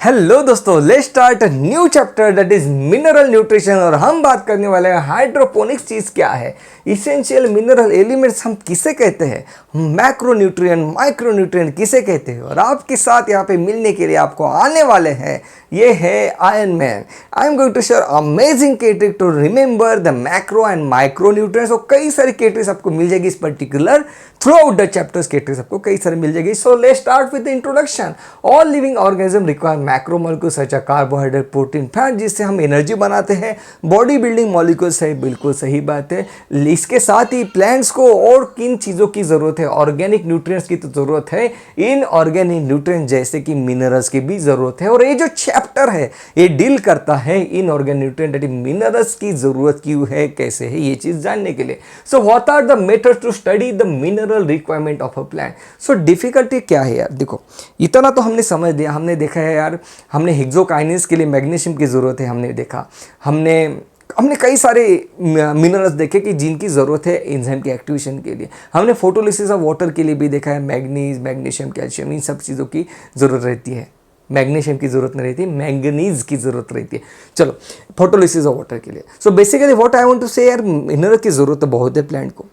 Hello दोस्तों, let's start new chapter that is mineral nutrition. और हम बात करने वाले हैं हाइड्रोपोनिक्स चीज़ क्या है, इसेंशियल मिनरल एलिमेंट्स हम किसे कहते हैं, मैक्रो न्यूट्रिएंट माइक्रो न्यूट्रिएंट किसे कहते हैं। और आपके साथ यहाँ पे मिलने के लिए आपको आने वाले हैं, ये है iron man. I am going to share amazing केट्रिक to remember the macro and micronutrients. और कई सारी केट्रिक्स आपको मिल जाएगी इस particular throughout the chapters, केट्रिक्स आपको कई सारी मिल जाएगी। So let's start with the introduction. All living organism require macromolecules such as carbohydrate, protein, fat, जिससे हम एनर्जी बनाते हैं। बॉडी बिल्डिंग मॉलिक्यूल्स है, बिल्कुल सही बात है। इसके साथ ही प्लांट्स को और किन चीज़ों की ज़रूरत है, ऑर्गेनिक न्यूट्रिएंट्स की तो ज़रूरत है, इन ऑर्गेनिक न्यूट्रिएंट्स जैसे कि मिनरल्स की भी ज़रूरत है। और ये जो चैप्टर है ये डील करता है in organic nutrient that minerals की ज़रूरत क्यों है, कैसे है, ये चीज़ जानने के लिए। So what are the methods to study the mineral requirement of a plant. So difficulty क्या है यार, देखो इतना तो हमने समझ लिया, हमने देखा है यार, हमने हेक्सोकाइनेस के लिए मैग्नीशियम की ज़रूरत है, हमने देखा, हमने कई सारे मिनरल्स देखे कि जिनकी ज़रूरत है एंजाइम की एक्टिवेशन के लिए। हमने फोटोलिसिस ऑफ वाटर के लिए भी देखा है, मैग्नीज, मैग्नीशियम, कैल्शियम, इन सब चीज़ों की ज़रूरत रहती है। मैग्नीशियम की ज़रूरत नहीं रहती, मैंगनीज की ज़रूरत रहती है। चलो, फोटोलिसिस ऑफ वाटर के लिए। So basically what I want to say यार, मिनरल की ज़रूरत बहुत है प्लांट को।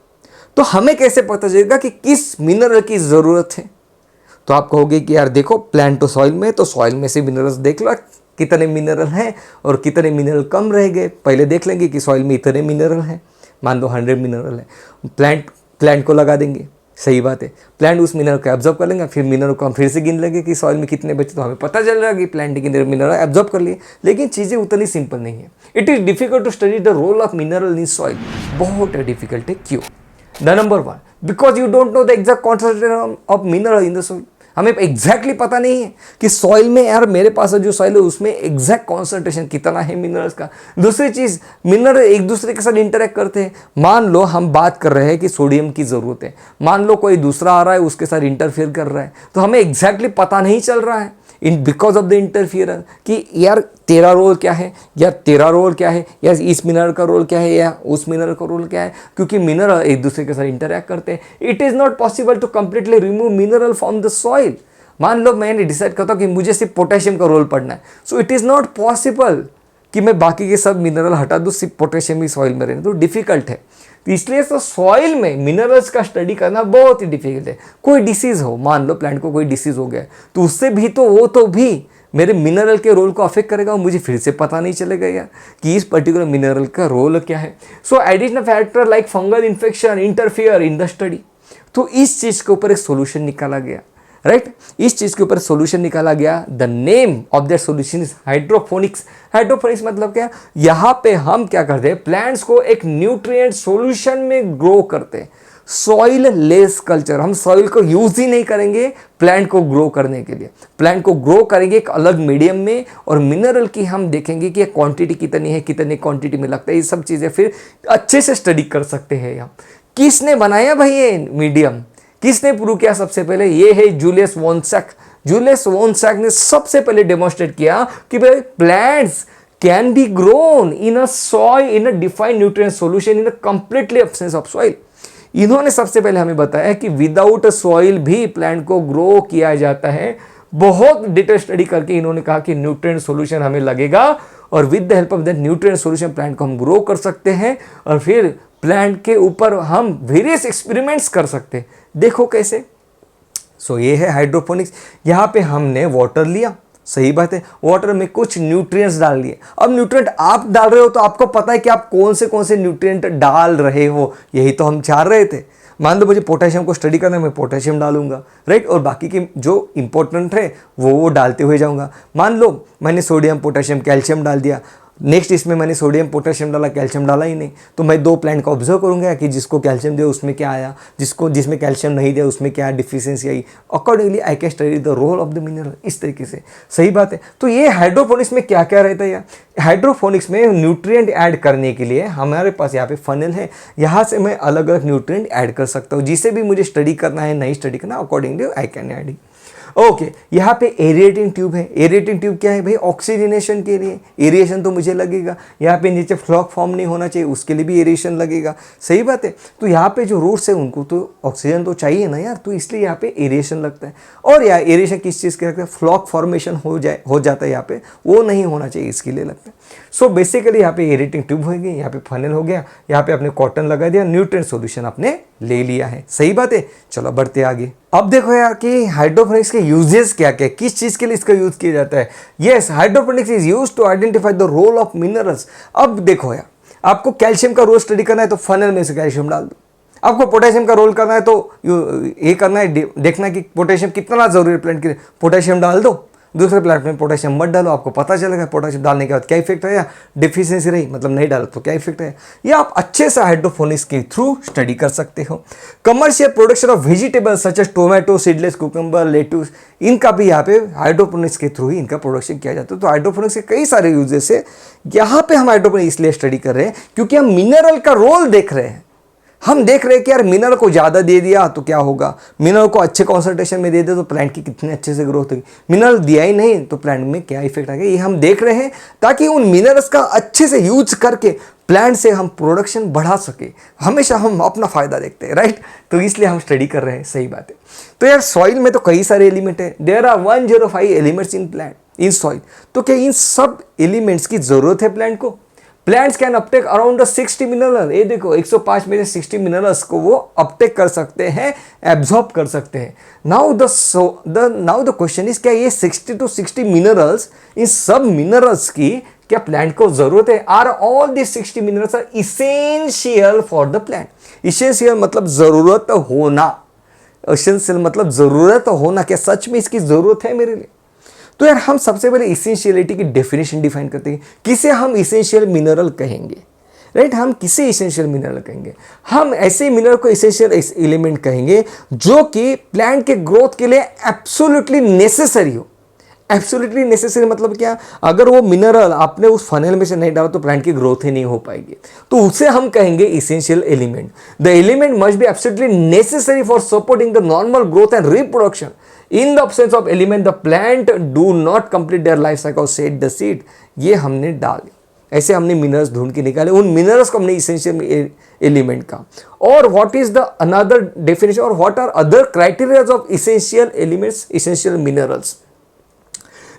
तो हमें कैसे पता चलेगा कि किस मिनरल की ज़रूरत है? तो आप कहोगे कि यार देखो, प्लांट तो सॉइल में, तो सॉइल में से मिनरल्स देख लो कितने मिनरल हैं और कितने मिनरल कम रह गए। पहले देख लेंगे कि सॉइल में इतने मिनरल हैं, मान लो 100 मिनरल है, प्लांट को लगा देंगे, सही बात है। प्लांट उस मिनरल को एब्जॉर्ब कर लेंगे, फिर मिनरल को हम फिर से गिन लेंगे कि सॉइल में कितने बचे, तो हमें पता चल रहा है कि प्लांट ने कितने मिनरल एब्जॉर्ब कर लिए। लेकिन चीज़ें उतनी सिंपल नहीं है। It is difficult to study the role of mineral in soil. बहुत डिफिकल्ट है। क्यों? The number one, because you don't know the exact concentration of mineral in the soil. हमें एग्जैक्टली पता नहीं है कि सॉइल में यार, मेरे पास जो सॉइल है उसमें एग्जैक्ट कॉन्सेंट्रेशन कितना है मिनरल्स का। दूसरी चीज़, मिनरल एक दूसरे के साथ इंटरेक्ट करते हैं। मान लो हम बात कर रहे हैं कि सोडियम की ज़रूरत है, मान लो कोई दूसरा आ रहा है उसके साथ इंटरफेयर कर रहा है, तो हमें एग्जैक्टली पता नहीं चल रहा है बिकॉज ऑफ द इंटरफियरेंस कि यार तेरा रोल क्या है, या तेरा रोल क्या है, या इस मिनरल का रोल क्या है, या उस मिनरल का रोल क्या है, क्योंकि मिनरल एक दूसरे के साथ इंटरैक्ट करते हैं। It is not possible to completely remove mineral from the soil. मान लो मैंने डिसाइड करता हूँ कि मुझे सिर्फ पोटेशियम का रोल पढ़ना है, so it is not possible कि मैं बाकी के सब मिनरल हटा दूँ, सिर्फ पोटेशियम ही सॉइल में रहने, तो डिफिकल्ट है। तो इसलिए तो सॉइल में मिनरल्स का स्टडी करना बहुत ही डिफिकल्ट है। कोई डिसीज़ हो, मान लो प्लांट को कोई डिसीज़ हो गया, तो उससे भी तो वो तो भी मेरे मिनरल के रोल को अफेक्ट करेगा और मुझे फिर से पता नहीं चलेगा यार कि इस पर्टिकुलर मिनरल का रोल क्या है। सो additional factor like fungal infection interfere in the study. तो इस चीज़ के ऊपर एक सोल्यूशन निकाला गया, राइट? इस चीज़ के ऊपर सोल्यूशन निकाला गया। The name of that solution is hydroponics. Hydroponics मतलब क्या? यहाँ पे हम क्या करते हैं, प्लांट्स को एक न्यूट्रिएंट सोल्यूशन में ग्रो करते हैं। सॉइल लेस कल्चर, हम सॉइल को यूज ही नहीं करेंगे प्लांट को ग्रो करने के लिए। प्लांट को ग्रो करेंगे एक अलग मीडियम में, और मिनरल की हम देखेंगे कि क्वांटिटी कितनी है, कितनी क्वांटिटी में लगता है, ये सब चीज़ें फिर अच्छे से स्टडी कर सकते हैं हम। किसने बनाया भाई ये मीडियम? किसने प्रूव किया सबसे पहले? ये है जूलियस वॉन्सैक। जूलियस वॉन्सैक ने सबसे पहले डेमोन्स्ट्रेट किया कि भाई plants can be grown in a soil in a defined nutrient solution in a completely absence of soil. इन्होंने सबसे पहले हमें बताया कि विदाउट सॉइल भी प्लांट को ग्रो किया जाता है। बहुत डिटेल स्टडी करके इन्होंने कहा कि न्यूट्रिएंट सॉल्यूशन हमें लगेगा, और with the help of that nutrient solution plant को हम ग्रो कर सकते हैं, और फिर प्लांट के ऊपर हम वेरियस एक्सपेरिमेंट्स कर सकते हैं। देखो कैसे। सो ये है हाइड्रोपोनिक्स। यहाँ पे हमने वाटर लिया, सही बात है, वाटर में कुछ न्यूट्रिएंट्स डाल दिए। अब न्यूट्रिएंट आप डाल रहे हो तो आपको पता है कि आप कौन से न्यूट्रिएंट डाल रहे हो, यही तो हम चाह रहे थे। मान लो मुझे पोटेशियम को स्टडी करना है, मैं पोटेशियम डालूंगा, राइट, और बाकी के जो इंपॉर्टेंट है वो डालते हुए जाऊंगा। मान लो मैंने सोडियम, पोटेशियम, कैल्शियम डाल दिया, नेक्स्ट इसमें मैंने सोडियम, पोटेशियम डाला, कैल्शियम डाला ही नहीं, तो मैं दो प्लांट को ऑब्जर्व करूंगा कि जिसको कैल्शियम दिया उसमें क्या आया, जिसमें कैल्शियम नहीं दिया उसमें क्या डिफिशियंसी आई। Accordingly I can study the role of the mineral, इस तरीके से, सही बात है। तो ये हाइड्रोपोनिक्स में क्या क्या रहता है यार? हाइड्रोपोनिक्स में न्यूट्रिएंट ऐड करने के लिए हमारे पास यहाँ पे फनल है, यहाँ से मैं अलग अलग न्यूट्रिएंट ऐड कर सकता हूँ, जिसे भी मुझे स्टडी करना है, नहीं स्टडी करना, accordingly I can add. Okay, यहाँ पे एरिएटिंग ट्यूब है। एरिएटिंग ट्यूब क्या है भाई? ऑक्सीजनेशन के लिए, एरिएशन तो मुझे लगेगा। यहाँ पे नीचे फ्लॉक फॉर्म नहीं होना चाहिए, उसके लिए भी एरिएशन लगेगा, सही बात है। तो यहाँ पे जो रूट्स है उनको तो ऑक्सीजन तो चाहिए ना यार, तो इसलिए यहाँ पे एरिएशन लगता है। और यार एरिएशन किस चीज़ के लगता है? फ्लॉक फॉर्मेशन हो जाता है यहाँ पे, वो नहीं होना चाहिए, इसके लिए लगता है। सो बेसिकली यहाँ पे एरिएटिंग ट्यूब होगी, यहाँ पे फनल हो गया, यहाँ पे आपने कॉटन लगा दिया, न्यूट्रिएंट सॉल्यूशन आपने ले लिया है, सही बात है। चलो बढ़ते आगे। अब देखो यार कि हाइड्रोपोनिक्स के यूजेस क्या क्या, किस चीज के लिए इसका यूज किया जाता है। Yes, hydroponics is used to identify the role of minerals. अब देखो यार, आपको कैल्शियम का रोल स्टडी करना है तो फनल में से कैल्शियम डाल दो। आपको पोटेशियम का रोल करना है तो ये करना है, देखना है कि पोटेशियम कितना जरूरी है प्लांट के लिए, पोटेशियम डाल दो। दूसरे प्लांट में पोटेशियम मत डालो, आपको पता चलेगा पोटेशियम डालने के बाद क्या इफेक्ट है, या डिफिशियंसी रही मतलब नहीं डालो तो क्या इफेक्ट है। ये आप अच्छे से हाइड्रोपोनिक्स के थ्रू स्टडी कर सकते हो। Commercial production of vegetables such as tomato, seedless, cucumber, lettuce, इनका भी यहाँ पे हाइड्रोपोनिक्स के थ्रू ही इनका प्रोडक्शन किया जाता है। तो हाइड्रोपोनिक्स के कई सारे यूजेस है। यहाँ पे हम हाइड्रोपोनिक्स इसलिए स्टडी कर रहे हैं क्योंकि हम मिनरल का रोल देख रहे हैं। हम देख रहे हैं कि यार मिनरल को ज़्यादा दे दिया तो क्या होगा, मिनरल को अच्छे कॉन्सेंट्रेशन में दे दे तो प्लांट की कितने अच्छे से ग्रोथ होगी, मिनरल दिया ही नहीं तो प्लांट में क्या इफेक्ट आएगा, ये हम देख रहे हैं ताकि उन मिनरल्स का अच्छे से यूज करके प्लांट से हम प्रोडक्शन बढ़ा सके। हमेशा हम अपना फायदा देखते हैं, राइट। तो इसलिए हम स्टडी कर रहे हैं, सही बात है। तो यार सॉइल में तो कई सारे एलिमेंट है, there are 105 elements in plant in soil. तो क्या इन सब एलिमेंट्स की जरूरत है प्लांट को? Plants can Uptake around 60 mineral. ये देखो 105 में से 60 मिनरल्स को वो अपटेक कर सकते हैं, एब्जॉर्ब कर सकते हैं। नाउ द क्वेश्चन इज, क्या ये 60 to 60 मिनरल्स, इन सब मिनरल्स की क्या प्लांट को जरूरत है? Are all this 60 minerals are essential for the plant. Essential मतलब जरूरत होना, इसेंशियल मतलब जरूरत होना। क्या सच में इसकी जरूरत है मेरे लिए? तो यार हम सबसे पहले इसेंशियलिटी की डेफिनेशन डिफाइन करते हैं, किसे हम इसेंशियल मिनरल कहेंगे, राइट। हम किसे इसेंशियल मिनरल कहेंगे? हम ऐसे मिनरल को इसेंशियल एलिमेंट कहेंगे जो कि प्लांट के ग्रोथ के लिए एब्सोल्युटली नेसेसरी हो। एब्सोल्युटली नेसेसरी मतलब क्या? अगर वो मिनरल आपने उस फनल में से नहीं डाला तो प्लांट की ग्रोथ ही नहीं हो पाएगी, तो उसे हम कहेंगे essential element. The element must be absolutely necessary for supporting the normal growth and reproduction. In the absence of element, the plant do not complete their life cycle, set the seed। ये हमने डाले, ऐसे हमने minerals ढूंढ के निकाले, उन minerals को हमने इसेंशियल एलिमेंट का। और what is the another definition, और what are other criterias of essential elements, essential minerals?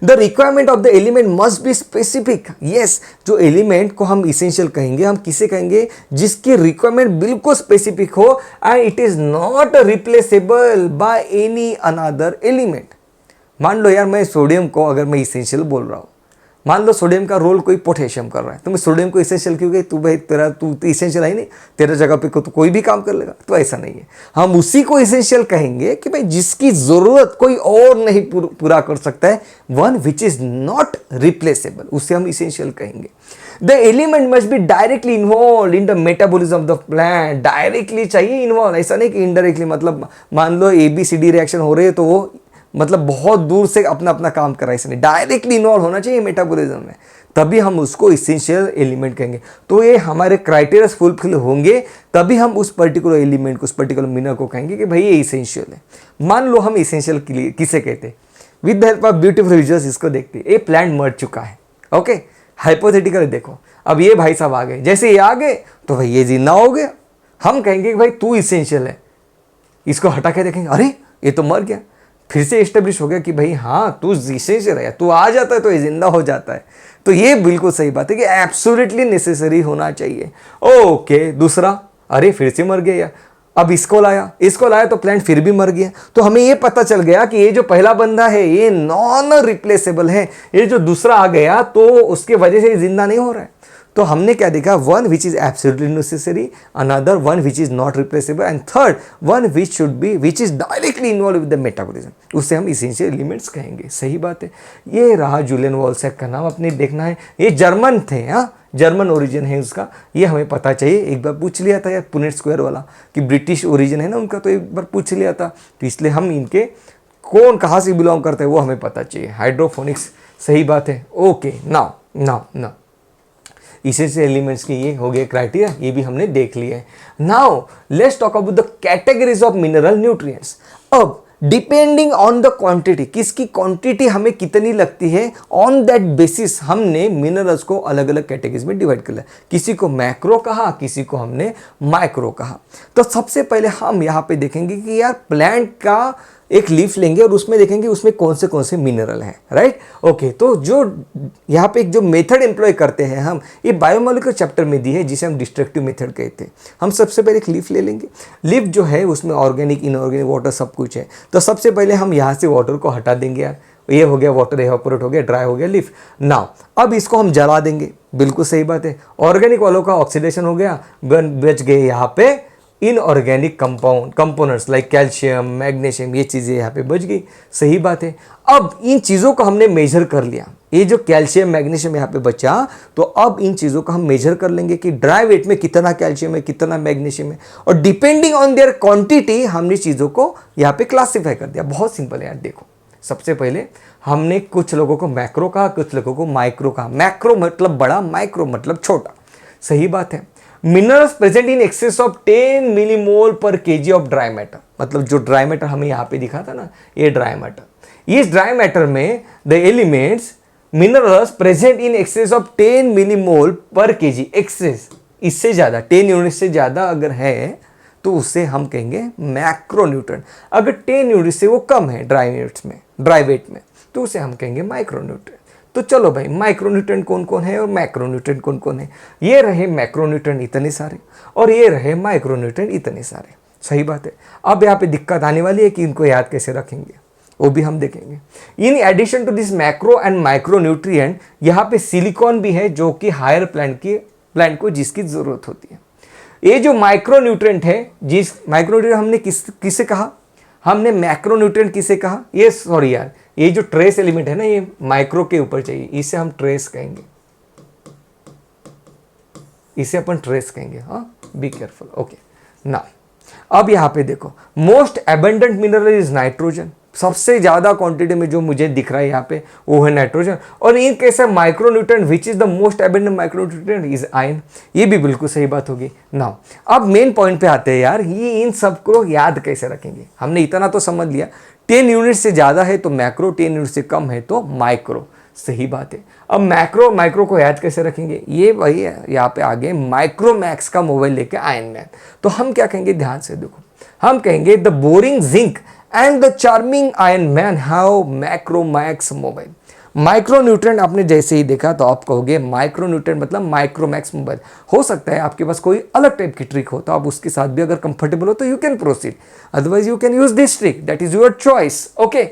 The requirement of the element must be specific. Yes, जो एलिमेंट को हम इसेंशियल कहेंगे, हम किसे कहेंगे? जिसकी रिक्वायरमेंट बिल्कुल स्पेसिफिक हो and it is not replaceable by any another element. मान लो यार मैं सोडियम को अगर मैं इसेंशियल बोल रहा हूँ, मान लो सोडियम का रोल कोई पोटेशियम कर रहा है, तो मैं सोडियम को इसेंशियल क्यों कही? तू भाई तू तो इसेंशियल है नहीं, तेरे जगह पे तो कोई भी काम कर लेगा। तो ऐसा नहीं है, हम उसी को इसेंशियल कहेंगे कि भाई जिसकी जरूरत कोई और नहीं पूरा कर सकता है, one which is not replaceable, उसे हम इसेंशियल कहेंगे। The element must be directly involve in the metabolism of the plant. Directly चाहिए इन्वॉल्व, ऐसा नहीं कि इनडायरेक्टली। मतलब मान लो ABCD रिएक्शन हो रही है तो वो मतलब बहुत दूर से अपना अपना काम कर रहा है, इसने डायरेक्टली इन्वॉल्व होना चाहिए मेटाबॉलिज्म में, तभी हम उसको इसेंशियल एलिमेंट कहेंगे। तो ये हमारे क्राइटेरिया फुलफिल होंगे तभी हम उस पर्टिकुलर एलिमेंट को, उस पर्टिकुलर मिनरल को कहेंगे कि भाई ये इसेंशियल है। मान लो हम इसेंशियल किसे कहते हैं? With the help of beautiful visuals इसको देखते हैं। ये प्लांट मर चुका है, ओके, हाइपोथेटिकल देखो। अब ये भाई साहब आ गए, जैसे ये आ गए तो भाई ये जिंदा हो गया, हम कहेंगे कि भाई तू इसेंशियल है। इसको हटा के देखेंगे, अरे ये तो मर गया, फिर से एस्टेब्लिश हो गया कि भाई हाँ तू इसेंशियल है, तू आ जाता है तो ये जिंदा हो जाता है। तो ये बिल्कुल सही बात है कि एब्सोल्युटली नेसेसरी होना चाहिए। ओके, दूसरा, अरे फिर से मर गया यार, अब इसको लाया तो प्लांट फिर भी मर गया। तो हमें ये पता चल गया कि ये जो पहला बंदा है ये नॉन रिप्लेसेबल है, ये जो दूसरा आ गया तो उसके वजह से जिंदा नहीं हो रहा है। तो हमने क्या देखा? One which is absolutely necessary, another one which is not replaceable, and third one which is directly involve with the metabolism, उससे हम इसेंशियल एलिमेंट्स कहेंगे। सही बात है। ये रहा जुलियन वॉल्सैक का नाम, अपने देखना है। ये जर्मन थे, हाँ, जर्मन ओरिजिन है उसका, ये हमें पता चाहिए। एक बार पूछ लिया था यार पुनेट स्क्वायर वाला कि ब्रिटिश ओरिजिन है ना उनका, तो एक बार पूछ लिया था, तो इसलिए हम इनके कौन कहाँ से बिलोंग करते हैं वो हमें पता चाहिए। हाइड्रोफोनिक्स, सही बात है। ओके, नाउ इसेंशियल एलिमेंट्स के ये हो गए क्राइटेरिया, ये भी हमने देख लिया है। Now let's talk about the categories of mineral nutrients. अब डिपेंडिंग ऑन द क्वांटिटी, किसकी क्वांटिटी हमें कितनी लगती है, ऑन दैट बेसिस हमने मिनरल्स को अलग अलग कैटेगरीज में डिवाइड कर लिया। किसी को मैक्रो कहा, किसी को हमने माइक्रो कहा। तो सबसे पहले हम यहाँ पे देखेंगे कि यार प्लांट का एक लीफ लेंगे और उसमें देखेंगे उसमें कौन से मिनरल हैं, राइट। ओके, तो जो यहाँ पे एक जो मेथड एम्प्लॉय करते हैं हम, ये बायोमोलिकुलर चैप्टर में दी है, जिसे हम डिस्ट्रक्टिव मेथड कहते हैं। हम सबसे पहले एक लीफ ले लेंगे। लीफ जो है उसमें ऑर्गेनिक, इनऑर्गेनिक, वाटर सब कुछ है। तो सबसे पहले हम यहाँ से वाटर को हटा देंगे यार, ये हो गया वाटर एवापोरेट हो गया, ड्राई हो गया लीफ। नाउ अब इसको हम जला देंगे, बिल्कुल सही बात है। ऑर्गेनिक वालों का ऑक्सीडेशन हो गया, बच गए यहाँ पे inorganic components like calcium, magnesium, ये चीज़ें यहाँ पे बच गई, सही बात है। अब इन चीज़ों को हमने मेजर कर लिया, ये जो कैल्शियम मैग्नीशियम यहाँ पे बचा, तो अब इन चीज़ों को हम मेजर कर लेंगे कि ड्राई वेट में कितना कैल्शियम है, कितना मैग्नीशियम है, और डिपेंडिंग ऑन देयर क्वांटिटी हमने चीज़ों को यहाँ पे क्लासीफाई कर दिया। बहुत सिंपल है यार, देखो सबसे पहले हमने कुछ लोगों को मैक्रो कहा, कुछ लोगों को माइक्रो कहा। मैक्रो मतलब बड़ा, माइक्रो मतलब छोटा, सही बात है। Minerals present in excess of 10 millimole पर केजी ऑफ ड्राई मैटर, मतलब जो ड्राई मैटर हमें यहाँ पे दिखा था ना, ये ड्राई मैटर। इस ड्राई मैटर में the elements minerals present in excess of 10 millimole पर केजी, एक्सेस इससे ज़्यादा 10 यूनिट से ज़्यादा अगर है तो उसे हम कहेंगे मैक्रोन्यूट्रिएंट। अगर 10 यूनिट से वो कम है ड्राई यूनिट्स में, ड्राई वेट में, तो उसे हम कहेंगे माइक्रोन्यूट्रिएंट। तो चलो भाई, माइक्रोन्यूट्रिएंट कौन कौन है और मैक्रोन्यूट्रिएंट कौन कौन है। ये रहे मैक्रोन्यूट्रिएंट इतने सारे, और ये रहे माइक्रोन्यूट्रिएंट इतने सारे, सही बात है। अब यहाँ पे दिक्कत आने वाली है कि इनको याद कैसे रखेंगे, वो भी हम देखेंगे। In addition to this macro and micronutrient, यहाँ पे सिलिकॉन भी है, जो कि हायर प्लांट को जिसकी जरूरत होती है। ये जो माइक्रोन्यूट्रिएंट है, जिस माइक्रोन्यूट्रिएंट हमने किसे कहा, हमने मैक्रोन्यूट्रिएंट किसे कहा, ये सॉरी यार, ये जो ट्रेस एलिमेंट है ना, ये माइक्रो के ऊपर चाहिए, इसे हम ट्रेस कहेंगे, इसे अपन ट्रेस कहेंगे। हाँ, बी केयरफुल। ओके, ना अब यहां पे देखो, most abundant mineral is nitrogen. सबसे ज्यादा क्वांटिटी में जो मुझे दिख रहा है यहाँ पे वो है नाइट्रोजन। और in case of micronutrient which is the most abundant micronutrient is iron. ये भी बिल्कुल सही बात होगी। नाउ अब मेन पॉइंट पे आते हैं यार, ये इन सबको याद कैसे रखेंगे। हमने इतना तो समझ लिया, 10 यूनिट से ज़्यादा है तो मैक्रो, 10 यूनिट से कम है तो माइक्रो, सही बात है। अब माइक्रो को याद कैसे रखेंगे, ये वही है, यहाँ पे आगे माइक्रोमैक्स का मोबाइल लेके आयन मैन। तो हम क्या कहेंगे, ध्यान से देखो, हम कहेंगे the boring zinc and the charming ion man have macromax mobile. Micronutrient आपने जैसे ही देखा तो आप कहोगे माइक्रोन्यूट्रिएंट मतलब माइक्रोमैक्स मोबाइल। हो सकता है आपके पास कोई अलग टाइप की ट्रिक हो, तो आप उसके साथ भी अगर कंफर्टेबल हो तो you can proceed, otherwise you can use this trick, that is your choice. Okay,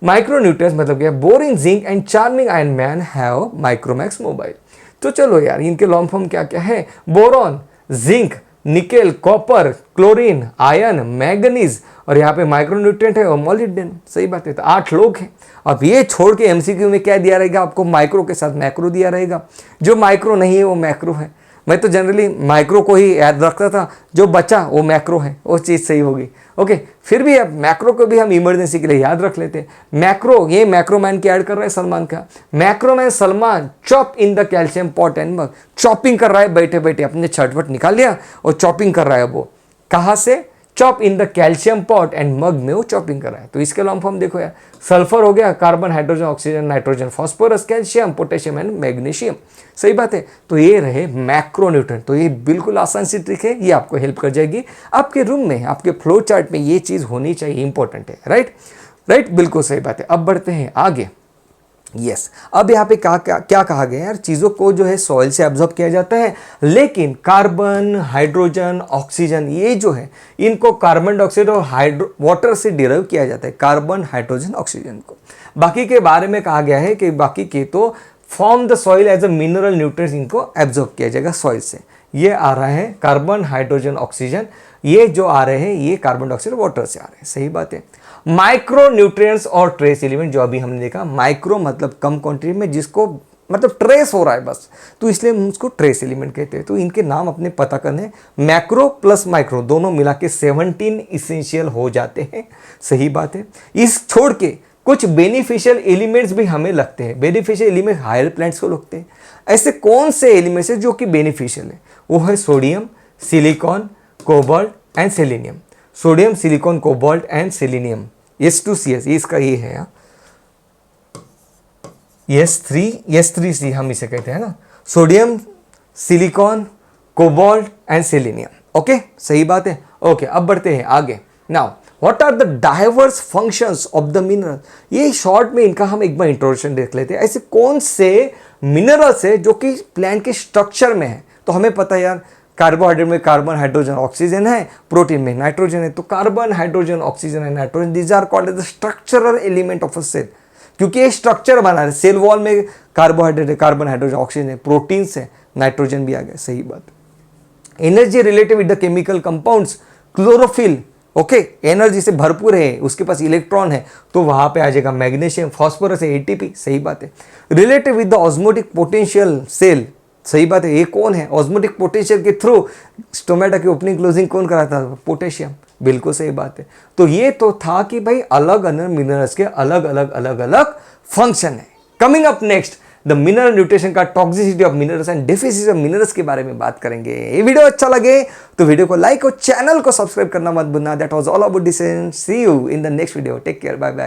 micronutrients मतलब क्या, boring zinc and charming ion man have Micromax mobile. तो चलो यार, इनके लॉन्ग फॉर्म क्या क्या है, boron, zinc, nickel, copper, chlorine, ion, manganese, और यहाँ पे माइक्रोन्यूट्रिएंट है और मॉलिब्डेनम, सही बात है। तो 8 लोग हैं। अब ये छोड़ के एमसीक्यू में क्या दिया रहेगा आपको, माइक्रो के साथ मैक्रो दिया रहेगा। जो माइक्रो नहीं है वो मैक्रो है। मैं तो जनरली माइक्रो को ही याद रखता था, जो बचा वो मैक्रो है, वो चीज़ सही होगी। ओके, फिर भी अब मैक्रो को भी हम इमरजेंसी के लिए याद रख लेते हैं। मैक्रो, ये मैक्रोमैन की ऐड कर रहा है सलमान का। Macroman Salman chop in the calcium pot and mug, chopping कर रहा है बैठे बैठे, अपने छटपट निकाल लिया और चॉपिंग कर रहा है। वो कहाँ से, chop in the calcium pot and mug में वो चॉपिंग कर रहा है। तो इसके लॉन्ग फॉर्म देखो यार, सल्फर हो गया, carbon, hydrogen, oxygen, nitrogen, phosphorus, calcium, potassium and magnesium, सही बात है। तो ये रहे मैक्रोन्यूट्रिएंट। तो ये बिल्कुल आसान सी ट्रिक है, ये आपको हेल्प कर जाएगी। आपके रूम में, आपके फ्लो चार्ट में ये चीज़ होनी चाहिए, इंपॉर्टेंट है, राइट, बिल्कुल सही बात है। अब बढ़ते हैं आगे। यस, अब यहाँ पे क्या कहा गया यार, चीज़ों को जो है सॉइल से एब्जॉर्ब किया जाता है, लेकिन कार्बन, हाइड्रोजन, ऑक्सीजन, ये जो है इनको कार्बन डाइऑक्साइड और वाटर से डिराइव किया जाता है, कार्बन, हाइड्रोजन, ऑक्सीजन को। बाकी के बारे में कहा गया है कि बाकी के तो form the soil as a mineral nutrients, इनको एब्जॉर्ब किया जाएगा सॉइल से। ये आ रहा है कार्बन, हाइड्रोजन, ऑक्सीजन, ये जो आ रहे हैं ये कार्बन डाइऑक्साइड, वाटर से आ रहे हैं, सही बात है। माइक्रो न्यूट्रिएंट्स और ट्रेस एलिमेंट, जो अभी हमने देखा, माइक्रो मतलब कम क्वांटिटी में, जिसको मतलब ट्रेस हो रहा है बस, तो इसलिए हम उसको ट्रेस एलिमेंट कहते हैं। तो इनके नाम अपने पता करने, मैक्रो प्लस माइक्रो दोनों मिला के 17 इसेंशियल हो जाते हैं, सही बात है। इस छोड़ के कुछ बेनिफिशियल एलिमेंट्स भी हमें लगते हैं। बेनिफिशियल एलिमेंट हायर प्लांट्स को लगते हैं। ऐसे कौन से एलिमेंट्स है जो कि बेनिफिशियल है, वो है sodium, silicon, cobalt and selenium. Sodium, silicon, cobalt and selenium, S2CS, ये इसका ये है, S3C हम इसे कहते हैं ना, sodium, silicon, cobalt and selenium. Okay, सही बात है। ओके, अब बढ़ते हैं आगे। Now what are the diverse functions of the mineral, ये शॉर्ट में इनका हम एक बार इंट्रोडक्शन देख लेते हैं। ऐसे कौन से मिनरल्स है जो कि प्लांट के स्ट्रक्चर में है? तो हमें पता है यार, कार्बोहाइड्रेट में कार्बन, हाइड्रोजन, ऑक्सीजन है, प्रोटीन में नाइट्रोजन है। तो carbon, hydrogen, oxygen and nitrogen, these are called as the structural element of a cell, क्योंकि ये स्ट्रक्चर बना रहे। सेल वॉल में कार्बोहाइड्रेट है, कार्बन, हाइड्रोजन, ऑक्सीजन है, प्रोटीन है, नाइट्रोजन भी आ गया, सही बात। Energy related with the chemical compounds, chlorophyll, okay, energy से भरपूर है, उसके पास इलेक्ट्रॉन है, तो वहां पे आ जाएगा मैग्नीशियम, फॉस्फोरस है, एटीपी, सही बात है। Related with the osmotic potential cell, सही बात है। ये कौन है? ऑस्मोटिक पोटेंशियल के थ्रू स्टोमेटा की ओपनिंग क्लोजिंग कौन कराता है? पोटेशियम, बिल्कुल सही बात है। तो ये तो था कि भाई अलग अलग मिनरल्स के अलग अलग फंक्शन है। Coming up next, the mineral nutrition का toxicity of minerals and deficiency of minerals के बारे में बात करेंगे। ये वीडियो अच्छा लगे तो वीडियो को लाइक और चैनल को सब्सक्राइब करना मत भूलना। That was all about this, see you in the next video, take care, bye bye.